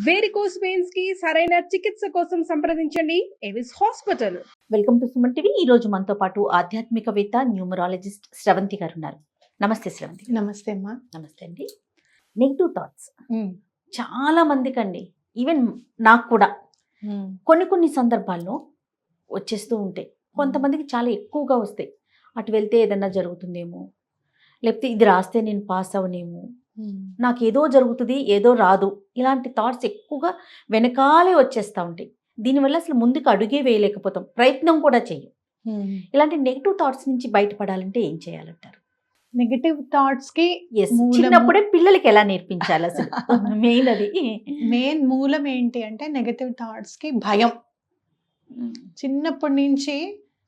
Varicose veins కి సరైన చికిత్స కోసం సంప్రదించండి Avis hospital. Welcome to Suman TV. ఈ రోజు మనతో పాటు ఆధ్యాత్మికవేత్త న్యూమరాలజిస్ట్ శ్రవంతి గారు ఉన్నారు. నమస్తే శ్రవంతి. నమస్తే అమ్మా. నమస్తే అండి. నెగిటివ్ థాట్స్ చాలా మందికి అండి, ఈవెన్ నాకు కూడా కొన్ని సందర్భాల్లో వచ్చేస్తూ ఉంటాయి. కొంతమందికి చాలా ఎక్కువగా వస్తాయి. అటు వెళ్తే ఏదన్నా జరుగుతుందేమో, లేకపోతే ఇది రాస్తే నేను పాస్ అవనేమో, నాకు ఏదో జరుగుతుంది ఏదో రాదు, ఇలాంటి థాట్స్ ఎక్కువగా వెనకాలే వచ్చేస్తూ ఉంటాయి. దీనివల్ల అసలు ముందుకు అడుగే వేయలేకపోతాం, ప్రయత్నం కూడా చెయ్యం. ఇలాంటి నెగిటివ్ థాట్స్ నుంచి బయటపడాలంటే ఏం చేయాలంటారు? నెగటివ్ థాట్స్ కి చిన్నప్పుడే పిల్లలకి ఎలా నేర్పించాలి అసలు? మెయిన్ అది మెయిన్ మూలం ఏంటి అంటే నెగటివ్ థాట్స్ కి భయం. చిన్నప్పటి నుంచి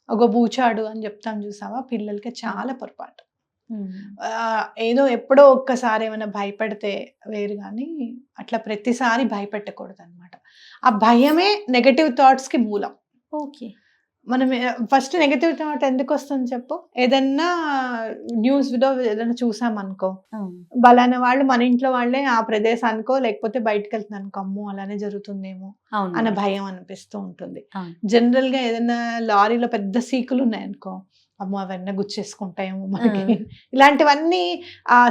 ఒక బూచాడు అని చెప్తాం చూసావా, పిల్లలకి చాలా పొరపాటు. ఏదో ఎప్పుడో ఒక్కసారి ఏమైనా భయపడితే వేరు, కానీ అట్లా ప్రతిసారి భయపెట్టకూడదు అనమాట. ఆ భయమే నెగటివ్ థాట్స్ కి మూలం. ఓకే, మనం ఫస్ట్ నెగటివ్ థాట్ ఎందుకు వస్తుంది చెప్పు. ఏదన్నా న్యూస్ లో ఏదైనా చూసామనుకో, బలానా వాళ్ళు మన ఇంట్లో వాళ్ళే ఆ ప్రదేశానికో లేకపోతే బయటకు వెళ్తున్నాను అనుకో, అమ్మో అలానే జరుగుతుందేమో అన్న భయం అనిపిస్తూ ఉంటుంది. జనరల్ గా ఏదైనా లారీలో పెద్ద సీకులు ఉన్నాయనుకో, అమ్మో అవన్నీ గుచ్చేసుకుంటాయేమో మనకి, ఇలాంటివన్నీ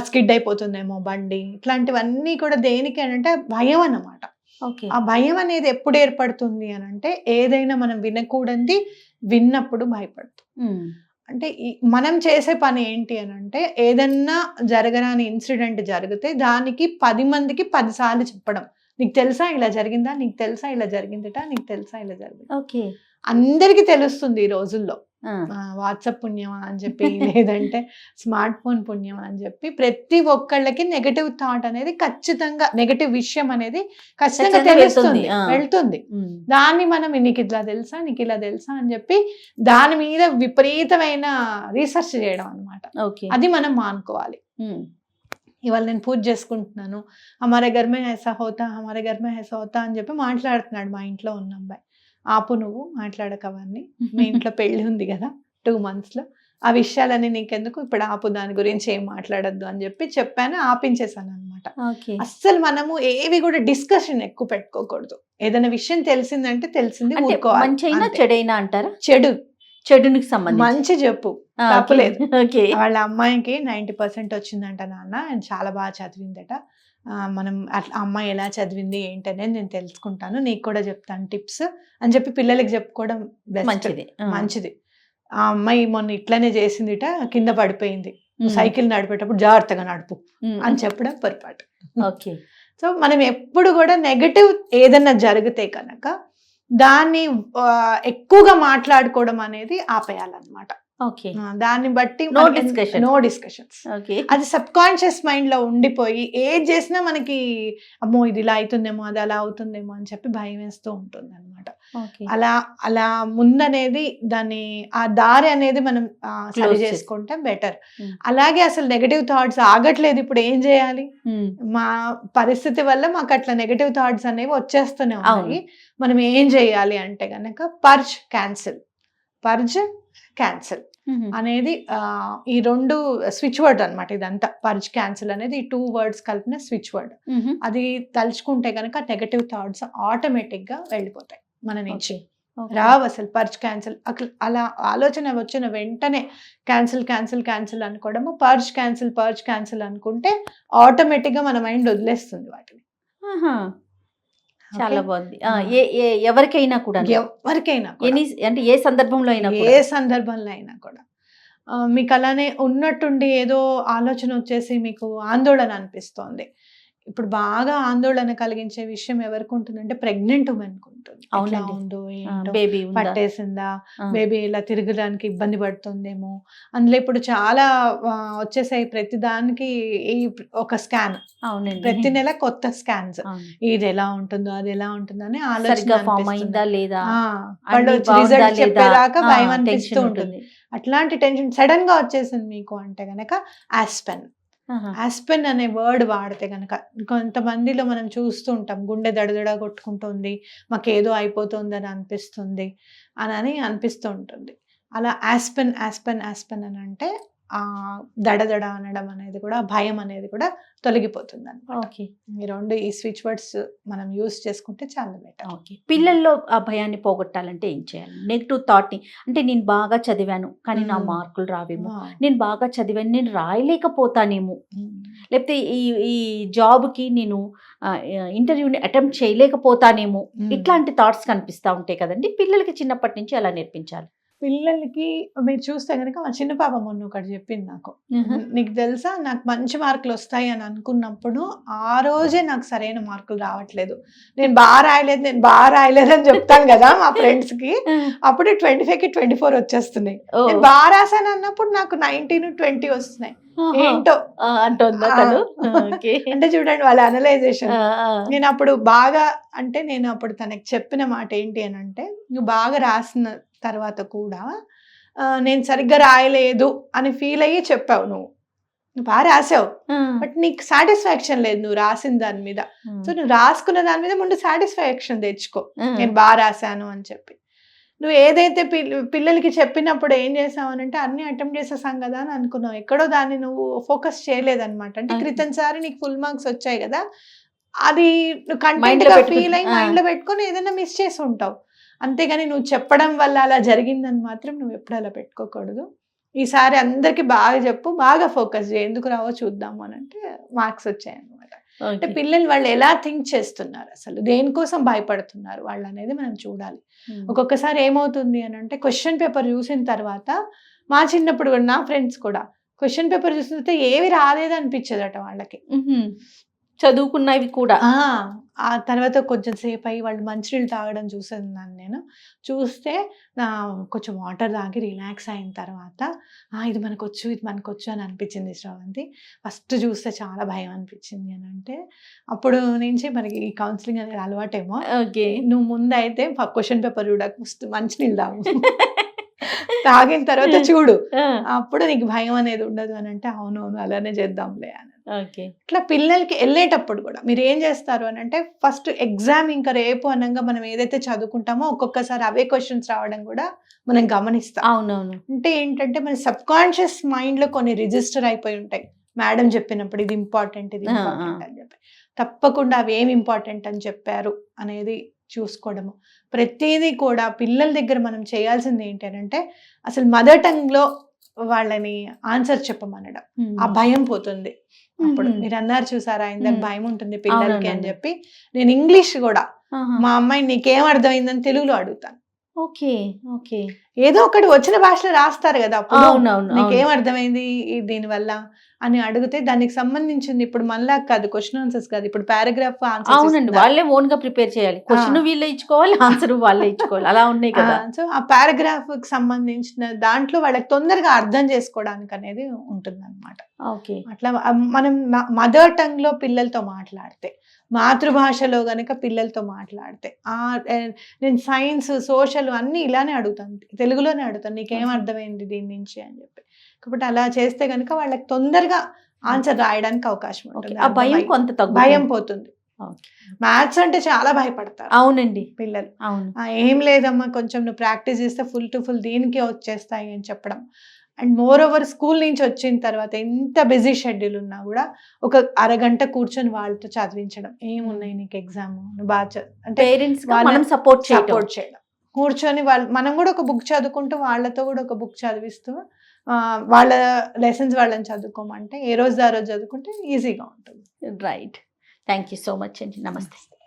స్కిడ్ అయిపోతుందేమో బండి, ఇట్లాంటివన్నీ కూడా దేనికి అని అంటే భయం అన్నమాట. ఆ భయం అనేది ఎప్పుడు ఏర్పడుతుంది అని అంటే, ఏదైనా మనం వినకూడదు విన్నప్పుడు భయపడుతుంది. అంటే మనం చేసే పని ఏంటి అని అంటే, ఏదన్నా జరగరాని ఇన్సిడెంట్ జరిగితే దానికి 10 మందికి 10 సార్లు చెప్పడం. నీకు తెలుసా ఇలా జరిగిందా, నీకు తెలుసా ఇలా జరిగిందట, నీకు తెలుసా ఇలా జరిగింది. ఓకే, అందరికి తెలుస్తుంది ఈ రోజుల్లో. వాట్సాప్ పుణ్యమా అని చెప్పి, లేదంటే స్మార్ట్ ఫోన్ పుణ్యమా అని చెప్పి, ప్రతి ఒక్కళ్ళకి నెగటివ్ థాట్ అనేది ఖచ్చితంగా, నెగటివ్ విషయం అనేది ఖచ్చితంగా తెలుస్తుంది, వెళ్తుంది. దాన్ని మనం నీకు ఇలా తెలుసా, నీకు ఇలా తెలుసా అని చెప్పి దాని మీద విపరీతమైన రీసెర్చ్ చేయడం అనమాట. అది మనం మానుకోవాలి. ఇవాళ నేను పూజ చేసుకుంటున్నాను, హమారే ఘర్ మే ఐసా హోతా, హమారే ఘర్ మే ఐసా హోతా అని చెప్పి మాట్లాడుతున్నాడు మా ఇంట్లో ఉన్న అబ్బాయి. ఆపు, నువ్వు మాట్లాడక అవన్నీ, మీ ఇంట్లో పెళ్లి ఉంది కదా 2 months లో, ఆ విషయాలన్నీ నీకెందుకు, ఇప్పుడు ఆపు, దాని గురించి ఏం మాట్లాడద్దు అని చెప్పి చెప్పాను, ఆపించేసాను అనమాట. అస్సలు మనము ఏవి కూడా డిస్కషన్ ఎక్కువ పెట్టుకోకూడదు. ఏదైనా విషయం తెలిసిందంటే తెలిసింది ఊరుకోవాలి. చెడైనా అంటారా? చెడునికి సంబంధించి మంచి చెప్పు, తప్పలేదు. వాళ్ళ అమ్మాయికి 90% వచ్చిందంట నాన్న, చాలా బాగా చదివిందట, మనం అట్లా అమ్మాయి ఎలా చదివింది ఏంటనేది నేను తెలుసుకుంటాను, నీకు కూడా చెప్తాను టిప్స్ అని చెప్పి పిల్లలకి చెప్పుకోవడం మంచిది. ఆ అమ్మాయి మొన్న ఇట్లనే చేసిందిట, కింద పడిపోయింది, సైకిల్ నడిపేటప్పుడు జాగ్రత్తగా నడుపు అని చెప్పడం పొరపాటు. ఓకే, సో మనం ఎప్పుడు కూడా నెగటివ్ ఏదన్నా జరిగితే కనుక దాన్ని ఎక్కువగా మాట్లాడుకోవడం అనేది ఆపేయాలన్నమాట. దాన్ని బట్టి నో డిస్కషన్స్. అది సబ్ కాన్షియస్ మైండ్ లో ఉండిపోయి ఏది చేసినా మనకి అమ్మో ఇది ఇలా అవుతుందేమో, అది అలా అవుతుందేమో అని చెప్పి భయం వేస్తూ ఉంటుంది అనమాట. అలా ముందనేది దాన్ని ఆ దారి అనేది మనం సరి చేసుకుంటే బెటర్. అలాగే అసలు నెగటివ్ థాట్స్ ఆగట్లేదు, ఇప్పుడు ఏం చేయాలి? మా పరిస్థితి వల్ల మాకు అట్లా నెగటివ్ థాట్స్ అనేవి వచ్చేస్తూనే ఉన్నాయి. మనం ఏం చేయాలి అంటే గనక పర్జ్ క్యాన్సిల్ అనేది ఈ 2 స్విచ్ వర్డ్ అనమాట. ఇదంతా పర్జ్ క్యాన్సిల్ అనేది ఈ 2 words కలిపిన స్విచ్ వర్డ్. అది తలుచుకుంటే కనుక నెగటివ్ థాట్స్ ఆటోమేటిక్ గా వెళ్ళిపోతాయి మన నుంచి, రావు అసలు. పర్జ్ క్యాన్సిల్ అలా ఆలోచన వచ్చిన వెంటనే క్యాన్సిల్ అనుకోవడము, పర్జ్ క్యాన్సిల్ అనుకుంటే ఆటోమేటిక్ గా మన మైండ్ వదిలేస్తుంది వాటిని. చాలా బాగుంది. ఎవరికైనా కూడా అంటే ఏ సందర్భంలో అయినా కూడా మీకు అలానే ఉన్నట్టుండి ఏదో ఆలోచన వచ్చేసి మీకు ఆందోళన అనిపిస్తోంది. ఇప్పుడు బాగా ఆందోళన కలిగించే విషయం ఎవరికి ఉంటుందంటే ప్రెగ్నెంట్ ఉమెన్కి ఉంటుంది. బేబీ పట్టేసిందా, బేబీ ఇలా తిరగడానికి ఇబ్బంది పడుతుందేమో. అందులో ఇప్పుడు చాలా వచ్చేసాయి, ప్రతి దానికి ఒక స్కాన్, ప్రతి నెల కొత్త స్కాన్స్, ఇది ఎలా ఉంటుందో అది ఎలా ఉంటుందో అని ఆలోచన రిజల్ట్ చెప్పేదాకా భయం అనిపిస్తూ ఉంటుంది. అట్లాంటి టెన్షన్ సడన్ గా వచ్చేసింది మీకు అంటే గనక ఆస్పెన్ అనే వర్డ్ వాడితే కనుక, కొంతమందిలో మనం చూస్తూ ఉంటాం గుండె దడదడ కొట్టుకుంటుంది, మాకేదో అయిపోతుంది అని అనిపిస్తుంది అని అనిపిస్తూ ఉంటుంది. అలా ఆస్పెన్ అని అంటే దడదడ అనడం అనేది కూడా, భయం అనేది కూడా తొలగిపోతుంది అనమాట. ఓకే. ఈ స్విచ్ వర్డ్స్ మనం యూస్ చేసుకుంటే చాలా బెటర్. ఓకే. పిల్లల్లో ఆ భయాన్ని పోగొట్టాలంటే ఏం చేయాలి? నెగిటివ్ థాట్ని, అంటే నేను బాగా చదివాను కానీ నా మార్కులు రావేమో, నేను బాగా చదివాను నేను రాయలేకపోతానేమో, లేకపోతే ఈ జాబ్కి నేను ఇంటర్వ్యూని అటెంప్ట్ చేయలేకపోతానేమో, ఇట్లాంటి థాట్స్ కనిపిస్తూ ఉంటాయి కదండి. పిల్లలకి చిన్నప్పటి నుంచి ఎలా నేర్పించాలి? పిల్లలకి మీరు చూస్తే కనుక మా చిన్న పాప మొన్న ఒకటి చెప్పింది నాకు, నీకు తెలుసా నాకు మంచి మార్కులు వస్తాయి అని అనుకున్నప్పుడు ఆ రోజే నాకు సరైన మార్కులు రావట్లేదు, నేను బాగా రాయలేదు అని చెప్తాను కదా మా ఫ్రెండ్స్ కి, అప్పుడు 25కి 24 వచ్చేస్తున్నాయి. నేను బాగా రాశాను అన్నప్పుడు నాకు 19, 20 వస్తున్నాయి. ఏంటో అంటే చూడండి వాళ్ళ అనలైజేషన్. నేను అప్పుడు బాగా, అంటే నేను అప్పుడు తనకి చెప్పిన మాట ఏంటి అని అంటే, నువ్వు బాగా రాసిన తర్వాత కూడా నేను సరిగ్గా రాయలేదు అని ఫీల్ అయ్యి చెప్పావు, నువ్వు బాగా రాసావు బట్ నీకు సాటిస్ఫాక్షన్ లేదు నువ్వు రాసిన దాని మీద. సో నువ్వు రాసుకున్న దాని మీద ముందు సాటిస్ఫాక్షన్ తెచ్చుకో, నేను బాగా రాశాను అని చెప్పి. నువ్వు ఏదైతే పిల్లలకి చెప్పినప్పుడు ఏం చేసావు అని అంటే, అన్ని అటెంప్ట్ చేసేసాం కదా అని అనుకున్నావు, ఎక్కడో దాన్ని నువ్వు ఫోకస్ చేయలేదన్నమాట. అంటే క్రితంసారి నీకు ఫుల్ మార్క్స్ వచ్చాయి కదా, అది నువ్వు కంటెంట్ గా ఫీల్ అయ్యి మైండ్ లో పెట్టుకొని ఏదైనా మిస్ చేసి ఉంటావు. అంతేగాని నువ్వు చెప్పడం వల్ల అలా జరిగిందని మాత్రం నువ్వు ఎప్పుడు అలా పెట్టుకోకూడదు. ఈసారి అందరికి బాగా చెప్పు, బాగా ఫోకస్ చేయి, ఎందుకు రావో చూద్దాము అని అంటే మార్క్స్ వచ్చాయన్నమాట. అంటే పిల్లలు వాళ్ళు ఎలా థింక్ చేస్తున్నారు, అసలు దేనికోసం భయపడుతున్నారు వాళ్ళు అనేది మనం చూడాలి. ఒక్కొక్కసారి ఏమవుతుంది అని అంటే, క్వశ్చన్ పేపర్ చూసిన తర్వాత, మా చిన్నప్పుడు కూడా నా ఫ్రెండ్స్ కూడా క్వశ్చన్ పేపర్ చూస్తే ఏవి రాలేదు అనిపించదట వాళ్ళకి, చదువుకున్నవి కూడా. ఆ తర్వాత కొంచెం సేపు అయ్యి వాళ్ళు మంచినీళ్ళు తాగడం చూసేదాన్ని నేను. చూస్తే కొంచెం వాటర్ తాగి రిలాక్స్ అయిన తర్వాత ఇది మనకొచ్చు అని అనిపించింది శ్రవంతి. ఫస్ట్ చూస్తే చాలా భయం అనిపించింది అని అంటే, అప్పుడు నుంచి మనకి ఈ కౌన్సిలింగ్ అనేది అలవాటేమో. ఓకే. నువ్వు ముందైతే క్వశ్చన్ పేపర్ చూడక మంచినీళ్ళు తాగు, తాగిన తర్వాత చూడు, అప్పుడు నీకు భయం అనేది ఉండదు అని అంటే, అవునవును అలానే చేద్దాంలే అని. ఇట్లా పిల్లలకి వెళ్ళేటప్పుడు కూడా మీరు ఏం చేస్తారు అని అంటే, ఫస్ట్ ఎగ్జామ్ ఇంకా రేపు అనగా మనం ఏదైతే చదువుకుంటామో ఒక్కొక్కసారి అవే క్వశ్చన్స్ రావడం కూడా మనం గమనిస్తాం. అవునవును. అంటే ఏంటంటే మన సబ్ కాన్షియస్ మైండ్ లో కొన్ని రిజిస్టర్ అయిపోయి ఉంటాయి, మేడం చెప్పినప్పుడు ఇది ఇంపార్టెంట్ అని చెప్పి. తప్పకుండా అవి ఏమి ఇంపార్టెంట్ అని చెప్పారు అనేది చూసుకోవడము. ప్రతిదీ కూడా పిల్లల దగ్గర మనం చేయాల్సింది ఏంటి అని అంటే, అసలు మదర్ టంగ్ లో వాళ్ళని ఆన్సర్ చెప్పమనడం, ఆ భయం పోతుంది. అప్పుడు మీరు అన్నారు చూసారా ఇందాక, భయం ఉంటుంది పిల్లలకి అని చెప్పి, నేను ఇంగ్లీష్ కూడా మా అమ్మాయి నీకేం అర్థమైందని తెలుగులో అడుగుతాను. Okay okay. ఏదో ఒకటి వచ్చిన భాషలో రాస్తారు కదా, అప్పుడు నీకేం అర్థమైంది దీనివల్ల అని అడిగితే దానికి సంబంధించింది, ఇప్పుడు మళ్ళా కాదు క్వశ్చన్ ఆన్సర్స్ కాదు, ఇప్పుడు పారాగ్రాఫ్ ఆన్సర్. అవునండి, వాళ్ళే ఓన్ గా ప్రిపేర్ చేయాలి, క్వశ్చన్ వీళ్ళే ఇచ్చుకోవాలి, ఆన్సర్ వాళ్ళే ఇచ్చుకోవాలి, అలా ఉన్నాయి కదా. సో ఆ పారాగ్రాఫ్ కి సంబంధించిన దాంట్లో వాళ్ళకి తొందరగా అర్థం చేసుకోవడానికి అనేది ఉంటుంది అనమాట. ఓకే. అట్లా మనం మదర్ టంగ్ లో పిల్లలతో మాట్లాడితే, మాతృభాషలో గనక పిల్లలతో మాట్లాడితే, నేను సైన్స్ సోషల్ అన్ని ఇలానే అడుగుతాను, తెలుగులోనే అడుగుతాను, నీకేం అర్థమైంది దీని నుంచి అని చెప్పి. కాబట్టి అలా చేస్తే గనక వాళ్ళకి తొందరగా ఆన్సర్ రాయడానికి అవకాశం ఉంటుంది, ఆ భయం కొంత భయం పోతుంది. మ్యాథ్స్ అంటే చాలా భయపడతారు. అవునండి పిల్లలు. అవును. ఏం లేదమ్మా కొంచెం నువ్వు ప్రాక్టీస్ చేస్తే ఫుల్ టు ఫుల్ దీనికే వచ్చేస్తాయి అని చెప్పడం. అండ్ మోర్ ఓవర్ స్కూల్ నుంచి వచ్చిన తర్వాత ఎంత బిజీ షెడ్యూల్ ఉన్నా కూడా ఒక అరగంట కూర్చొని వాళ్ళతో చదివించడం, ఏమున్నాయి నీకు ఎగ్జామ్, నువ్వు బాగా అంటే పేరెంట్స్ మనం సపోర్ట్ చేయడం, కూర్చొని మనం కూడా ఒక బుక్ చదువుకుంటూ వాళ్ళతో కూడా ఒక బుక్ చదివిస్తూ వాళ్ళ లెసన్స్ వాళ్ళని చదువుకోమంటే ఏ రోజు ఆ రోజు చదువుకుంటే ఈజీగా ఉంటుంది. Right. Thank you so much అండి. నమస్తే.